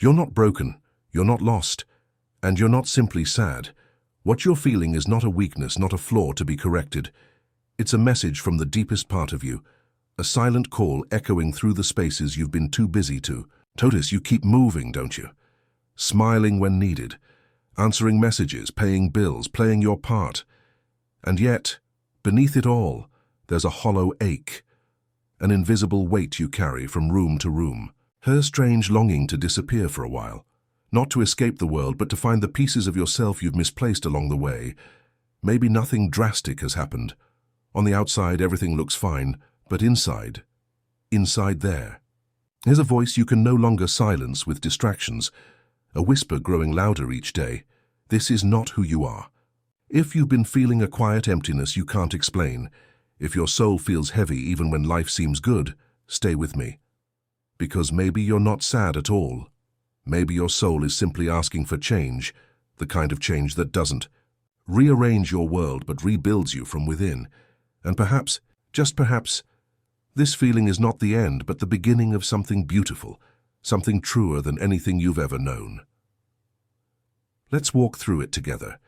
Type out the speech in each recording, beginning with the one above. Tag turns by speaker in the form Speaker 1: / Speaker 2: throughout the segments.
Speaker 1: You're not broken, you're not lost, and you're not simply sad. What you're feeling is not a weakness, not a flaw to be corrected. It's a message from the deepest part of you, a silent call echoing through the spaces you've been too busy to. Notice you keep moving, don't you? Smiling when needed, answering messages, paying bills, playing your part. And yet, beneath it all, there's a hollow ache, an invisible weight you carry from room to room, her strange longing to disappear for a while, not to escape the world, but to find the pieces of yourself you've misplaced along the way. Maybe nothing drastic has happened. On the outside, everything looks fine, but inside there, there's a voice you can no longer silence with distractions, a whisper growing louder each day. This is not who you are. If you've been feeling a quiet emptiness you can't explain, if your soul feels heavy even when life seems good, stay with me. Because maybe you're not sad at all. Maybe your soul is simply asking for change, the kind of change that doesn't rearrange your world but rebuilds you from within. And perhaps, just perhaps, this feeling is not the end but the beginning of something beautiful, something truer than anything you've ever known. Let's walk through it together.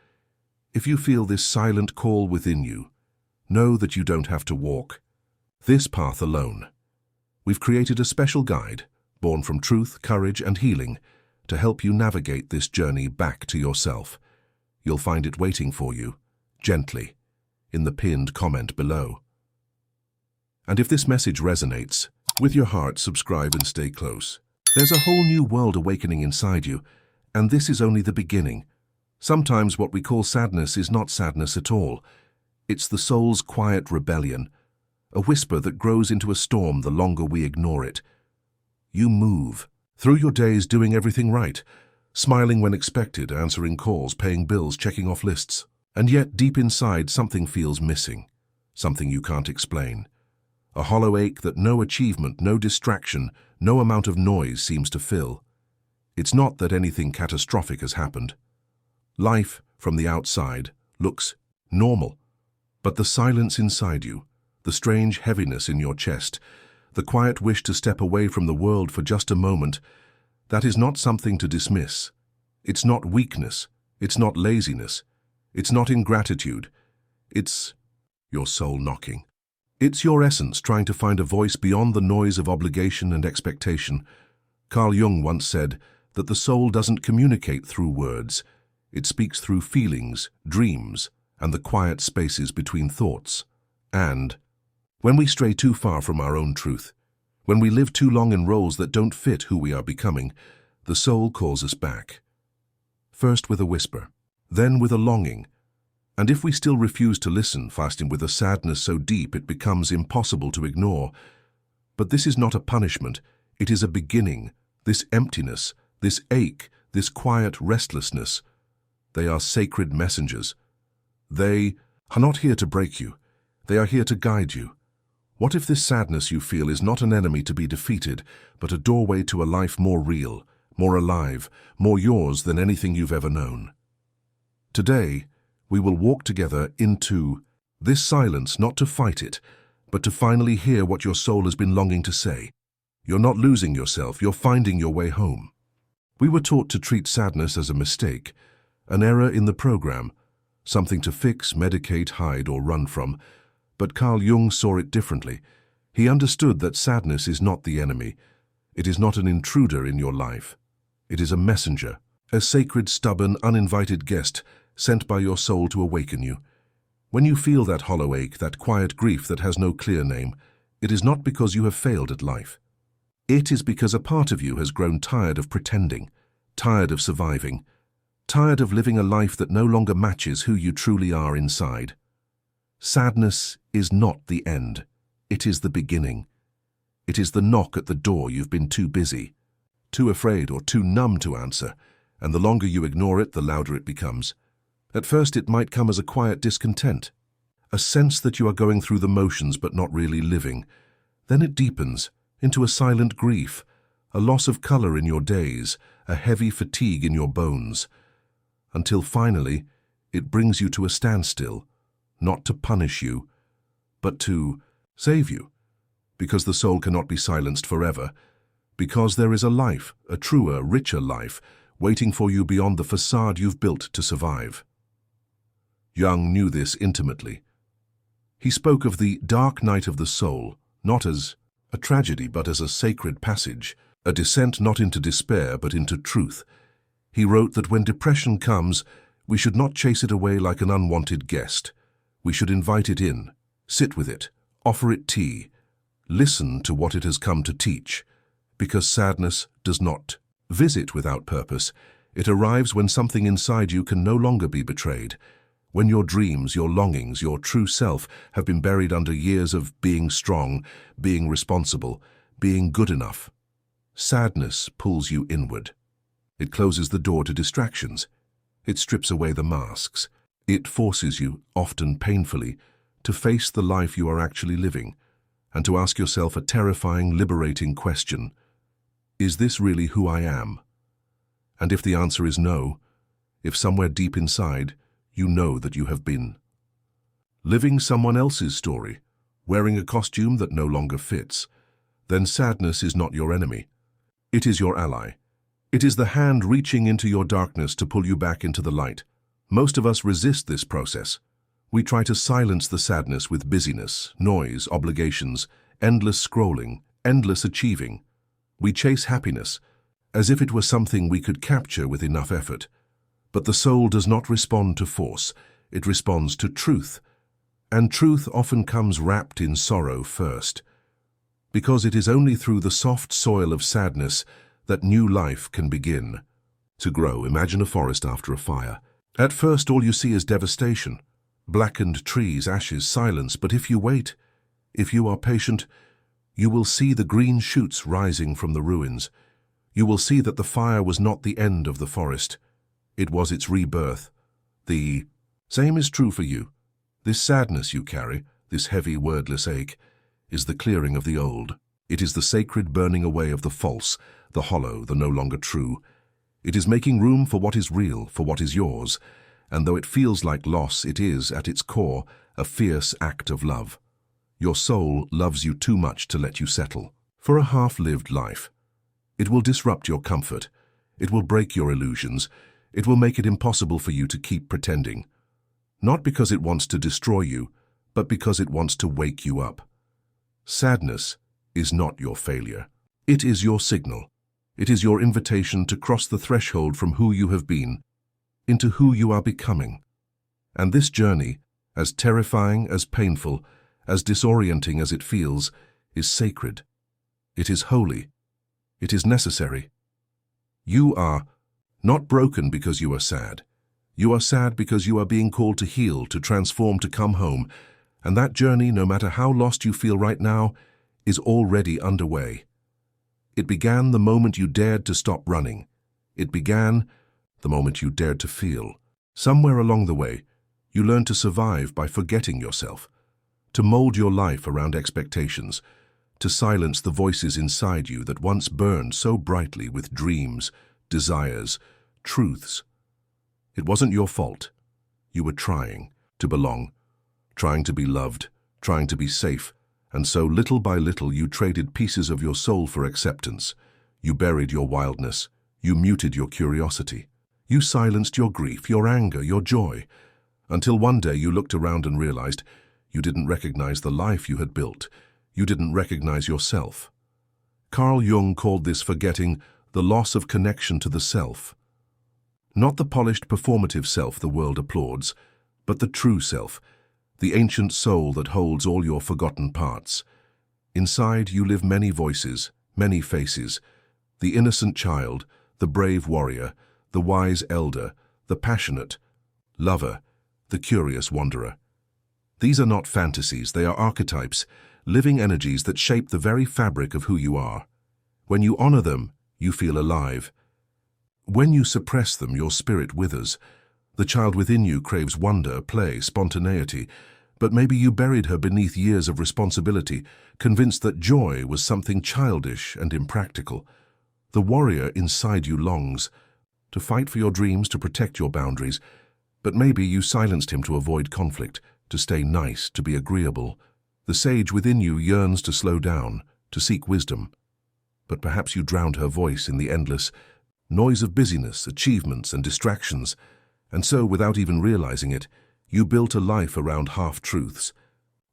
Speaker 1: If you feel this silent call within you, know that you don't have to walk this path alone. We've created a special guide, born from truth, courage, and healing, to help you navigate this journey back to yourself. You'll find it waiting for you, gently, in the pinned comment below. And if this message resonates, with your heart, subscribe and stay close. There's a whole new world awakening inside you, and this is only the beginning. Sometimes what we call sadness is not sadness at all. It's the soul's quiet rebellion, a whisper that grows into a storm the longer we ignore it. You move through your days doing everything right, smiling when expected, answering calls, paying bills, checking off lists. And yet deep inside something feels missing, something you can't explain. A hollow ache that no achievement, no distraction, no amount of noise seems to fill. It's not that anything catastrophic has happened. Life, from the outside, looks normal. But the silence inside you, the strange heaviness in your chest, the quiet wish to step away from the world for just a moment, that is not something to dismiss. It's not weakness. It's not laziness. It's not ingratitude. It's your soul knocking. It's your essence trying to find a voice beyond the noise of obligation and expectation. Carl Jung once said that the soul doesn't communicate through words. It speaks through feelings, dreams, and the quiet spaces between thoughts. And when we stray too far from our own truth, when we live too long in roles that don't fit who we are becoming, the soul calls us back. First with a whisper, then with a longing. And if we still refuse to listen, fasting with a sadness so deep it becomes impossible to ignore. But this is not a punishment, it is a beginning. This emptiness, this ache, this quiet restlessness, they are sacred messengers. They are not here to break you, they are here to guide you. What if this sadness you feel is not an enemy to be defeated, but a doorway to a life more real, more alive, more yours than anything you've ever known? Today, we will walk together into this silence, not to fight it, but to finally hear what your soul has been longing to say. You're not losing yourself, you're finding your way home. We were taught to treat sadness as a mistake, an error in the program, something to fix, medicate, hide, or run from. But Carl Jung saw it differently. He understood that sadness is not the enemy. It is not an intruder in your life. It is a messenger, a sacred, stubborn, uninvited guest sent by your soul to awaken you. When you feel that hollow ache, that quiet grief that has no clear name, it is not because you have failed at life. It is because a part of you has grown tired of pretending, tired of surviving, tired of living a life that no longer matches who you truly are inside. Sadness is not the end. It is the beginning. It is the knock at the door you've been too busy, too afraid or too numb to answer, and the longer you ignore it, the louder it becomes. At first it might come as a quiet discontent, a sense that you are going through the motions but not really living. Then it deepens into a silent grief, a loss of color in your days, a heavy fatigue in your bones, until finally it brings you to a standstill, not to punish you, but to save you, because the soul cannot be silenced forever. Because there is a life, a truer, richer life, waiting for you beyond the facade you've built to survive. Jung knew this intimately. He spoke of the dark night of the soul, not as a tragedy but as a sacred passage, a descent not into despair but into truth. He wrote that when depression comes, we should not chase it away like an unwanted guest. We should invite it in, sit with it, offer it tea, listen to what it has come to teach. Because sadness does not visit without purpose. It arrives when something inside you can no longer be betrayed. When your dreams, your longings, your true self have been buried under years of being strong, being responsible, being good enough. Sadness pulls you inward. It closes the door to distractions. It strips away the masks. It forces you, often painfully, to face the life you are actually living, and to ask yourself a terrifying, liberating question. Is this really who I am? And if the answer is no, if somewhere deep inside you know that you have been living someone else's story, wearing a costume that no longer fits, then sadness is not your enemy. It is your ally. It is the hand reaching into your darkness to pull you back into the light. Most of us resist this process. We try to silence the sadness with busyness, noise, obligations, endless scrolling, endless achieving. We chase happiness, as if it were something we could capture with enough effort. But the soul does not respond to force, it responds to truth. And truth often comes wrapped in sorrow first. Because it is only through the soft soil of sadness that new life can begin to grow. Imagine a forest after a fire. At first all you see is devastation. Blackened trees, ashes, silence. But if you wait, if you are patient, you will see the green shoots rising from the ruins. You will see that the fire was not the end of the forest. It was its rebirth. The same is true for you. This sadness you carry, this heavy, wordless ache, is the clearing of the old. It is the sacred burning away of the false, the hollow, the no longer true. It is making room for what is real, for what is yours. And though it feels like loss, it is, at its core, a fierce act of love. Your soul loves you too much to let you settle for a half-lived life. It will disrupt your comfort. It will break your illusions. It will make it impossible for you to keep pretending. Not because it wants to destroy you, but because it wants to wake you up. Sadness is not your failure. It is your signal. It is your invitation to cross the threshold from who you have been into who you are becoming. And this journey, as terrifying, as painful, as disorienting as it feels, is sacred. It is holy. It is necessary. You are not broken because you are sad. You are sad because you are being called to heal, to transform, to come home. And that journey, no matter how lost you feel right now, is already underway. It began the moment you dared to stop running. It began the moment you dared to feel. Somewhere along the way, you learned to survive by forgetting yourself, to mold your life around expectations, to silence the voices inside you that once burned so brightly with dreams, desires, truths. It wasn't your fault. You were trying to belong, trying to be loved, trying to be safe, and so little by little you traded pieces of your soul for acceptance. You buried your wildness. You muted your curiosity. You silenced your grief, your anger, your joy, until one day you looked around and realized you didn't recognize the life you had built. You didn't recognize yourself. Carl Jung called this forgetting the loss of connection to the self. Not the polished performative self the world applauds, but the true self, the ancient soul that holds all your forgotten parts. Inside you live many voices, many faces, the innocent child, the brave warrior, the wise elder, the passionate lover, the curious wanderer. These are not fantasies, they are archetypes, living energies that shape the very fabric of who you are. When you honor them, you feel alive. When you suppress them, your spirit withers. The child within you craves wonder, play, spontaneity, but maybe you buried her beneath years of responsibility, convinced that joy was something childish and impractical. The warrior inside you longs to fight for your dreams, to protect your boundaries, but maybe you silenced him to avoid conflict, to stay nice, to be agreeable. The sage within you yearns to slow down, to seek wisdom. but perhaps you drowned her voice in the endless noise of busyness, achievements, and distractions, and so, without even realizing it, you built a life around half-truths.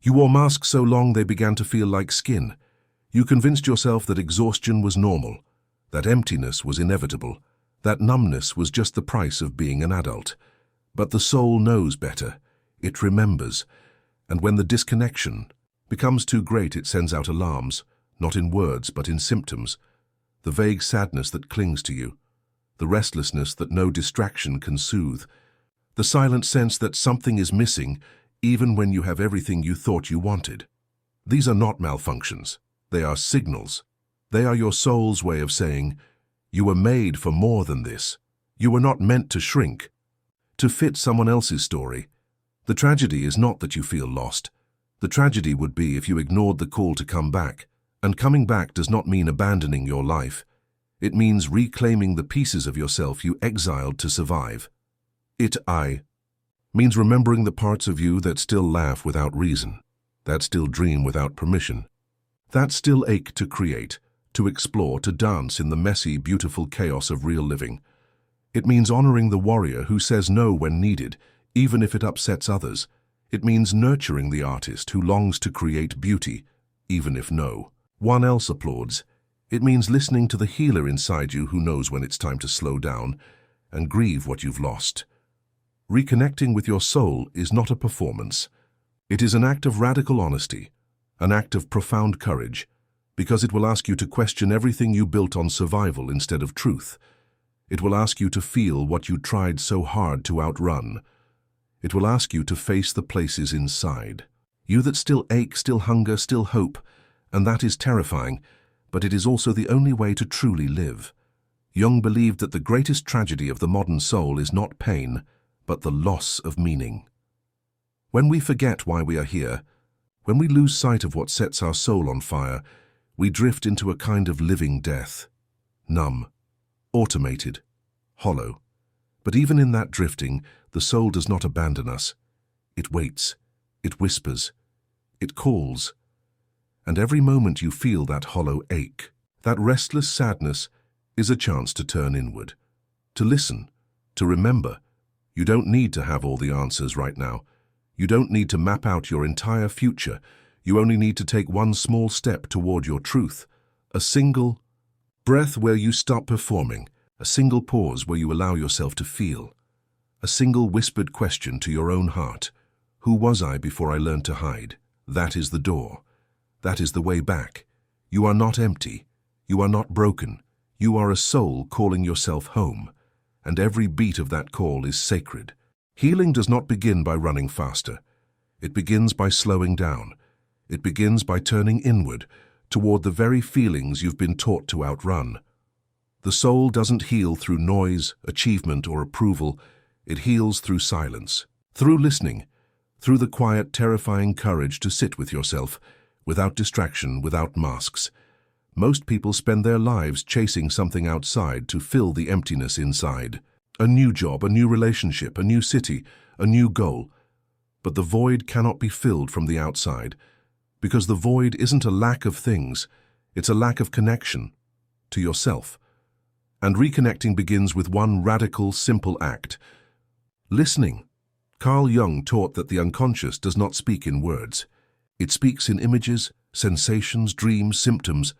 Speaker 1: You wore masks so long they began to feel like skin. You convinced yourself that exhaustion was normal, that emptiness was inevitable, that numbness was just the price of being an adult. But the soul knows better. It remembers. And when the disconnection becomes too great, it sends out alarms, not in words but in symptoms. The vague sadness that clings to you, the restlessness that no distraction can soothe, the silent sense that something is missing even when you have everything you thought you wanted. These are not malfunctions. They are signals. They are your soul's way of saying, you were made for more than this. You were not meant to shrink, to fit someone else's story. The tragedy is not that you feel lost. The tragedy would be if you ignored the call to come back. And coming back does not mean abandoning your life. It means reclaiming the pieces of yourself you exiled to survive. It means remembering the parts of you that still laugh without reason, that still dream without permission, that still ache to create, to explore, to dance in the messy, beautiful chaos of real living. It means honoring the warrior who says no when needed, even if it upsets others. It means nurturing the artist who longs to create beauty, even if no one else applauds. It means listening to the healer inside you who knows when it's time to slow down and grieve what you've lost. Reconnecting with your soul is not a performance. It is an act of radical honesty, an act of profound courage, because it will ask you to question everything you built on survival instead of truth. It will ask you to feel what you tried so hard to outrun. It will ask you to face the places inside you that still ache, still hunger, still hope, and that is terrifying, but it is also the only way to truly live. Jung believed that the greatest tragedy of the modern soul is not pain, but the loss of meaning. When we forget why we are here, when we lose sight of what sets our soul on fire, we drift into a kind of living death, numb, automated, hollow. But even in that drifting, the soul does not abandon us. It waits, it whispers, it calls. And every moment you feel that hollow ache, that restless sadness, is a chance to turn inward, to listen, to remember. You don't need to have all the answers right now. You don't need to map out your entire future. You only need to take one small step toward your truth. A single breath where you stop performing. A single pause where you allow yourself to feel. A single whispered question to your own heart. Who was I before I learned to hide? That is the door. That is the way back. You are not empty. You are not broken. You are a soul calling yourself home. And every beat of that call is sacred. Healing does not begin by running faster. It begins by slowing down. It begins by turning inward, toward the very feelings you've been taught to outrun. The soul doesn't heal through noise, achievement, or approval. It heals through silence, through listening, through the quiet, terrifying courage to sit with yourself, without distraction, without masks. Most people spend their lives chasing something outside to fill the emptiness inside. A new job, a new relationship, a new city, a new goal. But the void cannot be filled from the outside, because the void isn't a lack of things, it's a lack of connection to yourself. And reconnecting begins with one radical, simple act: listening. Carl Jung taught that the unconscious does not speak in words. It speaks in images, sensations, dreams, symptoms.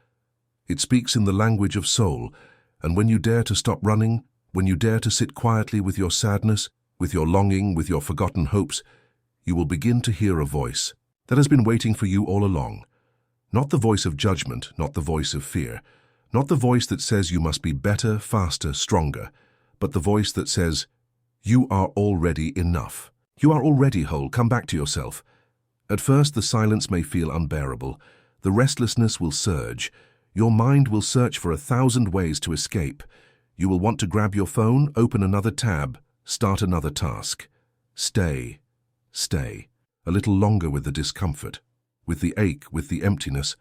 Speaker 1: It speaks in the language of soul, and when you dare to stop running, when you dare to sit quietly with your sadness, with your longing, with your forgotten hopes, you will begin to hear a voice that has been waiting for you all along. Not the voice of judgment, not the voice of fear, not the voice that says you must be better, faster, stronger, but the voice that says, you are already enough. You are already whole. Come back to yourself. At first, the silence may feel unbearable. The restlessness will surge. Your mind will search for 1,000 ways to escape. You will want to grab your phone, open another tab, start another task. Stay a little longer with the discomfort, with the ache, with the emptiness,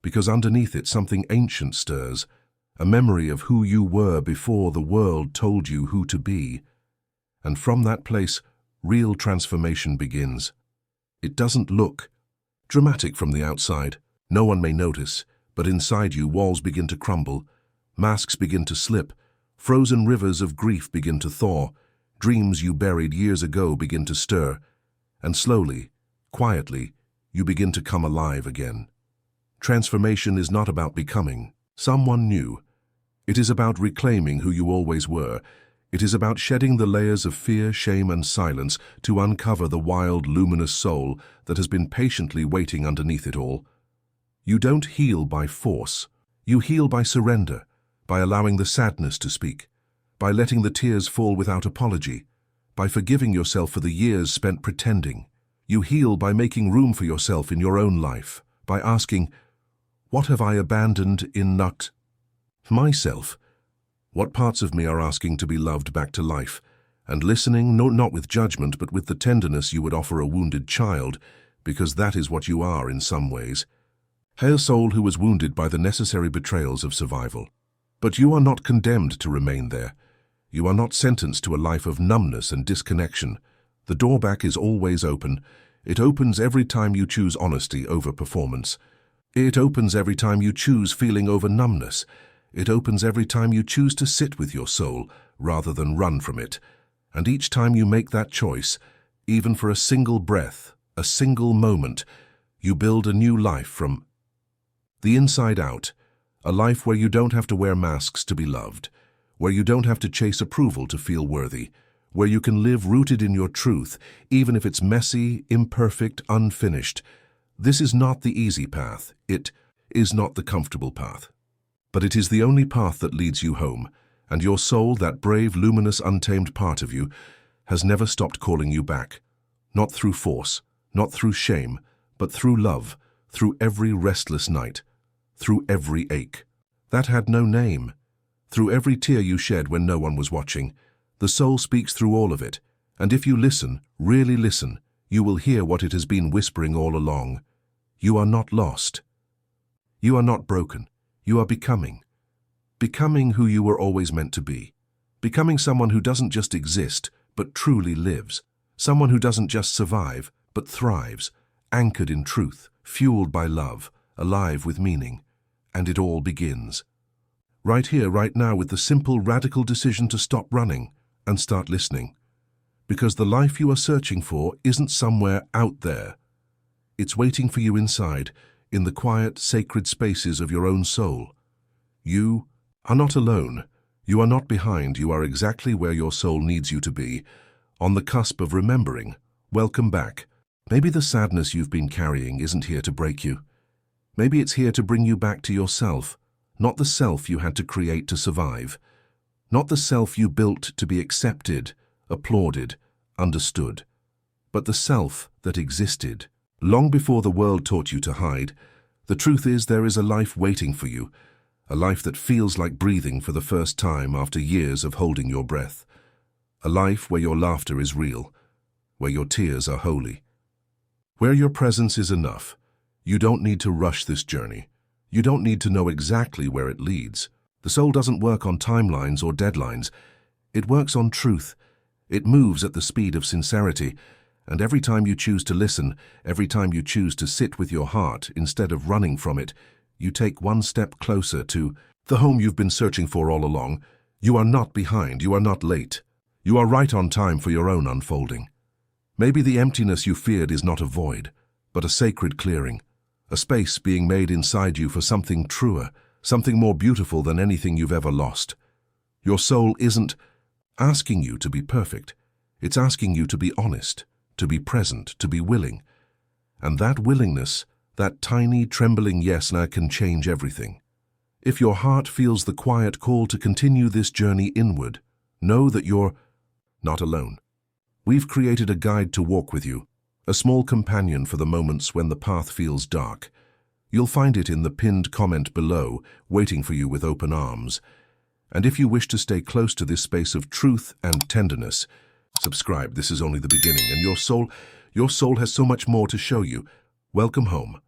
Speaker 1: because underneath it something ancient stirs, a memory of who you were before the world told you who to be. And from that place, real transformation begins. It doesn't look dramatic from the outside. No one may notice, But inside you, walls begin to crumble, masks begin to slip, frozen rivers of grief begin to thaw, dreams you buried years ago begin to stir, and slowly, quietly, you begin to come alive again. Transformation is not about becoming someone new. It is about reclaiming who you always were. It is about shedding the layers of fear, shame, and silence to uncover the wild, luminous soul that has been patiently waiting underneath it all. You don't heal by force. You heal by surrender, by allowing the sadness to speak, by letting the tears fall without apology, by forgiving yourself for the years spent pretending. You heal by making room for yourself in your own life, by asking, "What have I abandoned in myself? What parts of me are asking to be loved back to life?" And listening, not with judgment, but with the tenderness you would offer a wounded child, because that is what you are in some ways. Hail soul who was wounded by the necessary betrayals of survival. But you are not condemned to remain there. You are not sentenced to a life of numbness and disconnection. The door back is always open. It opens every time you choose honesty over performance. It opens every time you choose feeling over numbness. It opens every time you choose to sit with your soul rather than run from it. And each time you make that choice, even for a single breath, a single moment, you build a new life from the inside out, a life where you don't have to wear masks to be loved, where you don't have to chase approval to feel worthy, where you can live rooted in your truth, even if it's messy, imperfect, unfinished. This is not the easy path. It is not the comfortable path. But it is the only path that leads you home, and your soul, that brave, luminous, untamed part of you, has never stopped calling you back. Not through force, not through shame, but through love, through every restless night, through every ache. That had no name. Through every tear you shed when no one was watching, the soul speaks through all of it, and if you listen, really listen, you will hear what it has been whispering all along. You are not lost. You are not broken. You are becoming. Becoming who you were always meant to be. Becoming someone who doesn't just exist, but truly lives. Someone who doesn't just survive, but thrives, anchored in truth, fueled by love, alive with meaning. And it all begins right here, right now, with the simple, radical decision to stop running and start listening. Because the life you are searching for isn't somewhere out there. It's waiting for you inside, in the quiet, sacred spaces of your own soul. You are not alone. You are not behind. You are exactly where your soul needs you to be, on the cusp of remembering. Welcome back. Maybe the sadness you've been carrying isn't here to break you. Maybe it's here to bring you back to yourself, not the self you had to create to survive, not the self you built to be accepted, applauded, understood, but the self that existed long before the world taught you to hide. The truth is, there is a life waiting for you, a life that feels like breathing for the first time after years of holding your breath, a life where your laughter is real, where your tears are holy, where your presence is enough. You don't need to rush this journey. You don't need to know exactly where it leads. The soul doesn't work on timelines or deadlines. It works on truth. It moves at the speed of sincerity. And every time you choose to listen, every time you choose to sit with your heart instead of running from it, you take one step closer to the home you've been searching for all along. You are not behind. You are not late. You are right on time for your own unfolding. Maybe the emptiness you feared is not a void, but a sacred clearing. A space being made inside you for something truer, something more beautiful than anything you've ever lost. Your soul isn't asking you to be perfect. It's asking you to be honest, to be present, to be willing. And that willingness, that tiny, trembling yes now, can change everything. If your heart feels the quiet call to continue this journey inward, know that you're not alone. We've created a guide to walk with you, a small companion for the moments when the path feels dark. You'll find it in the pinned comment below, waiting for you with open arms. And if you wish to stay close to this space of truth and tenderness, subscribe. This is only the beginning, and your soul has so much more to show you. Welcome home.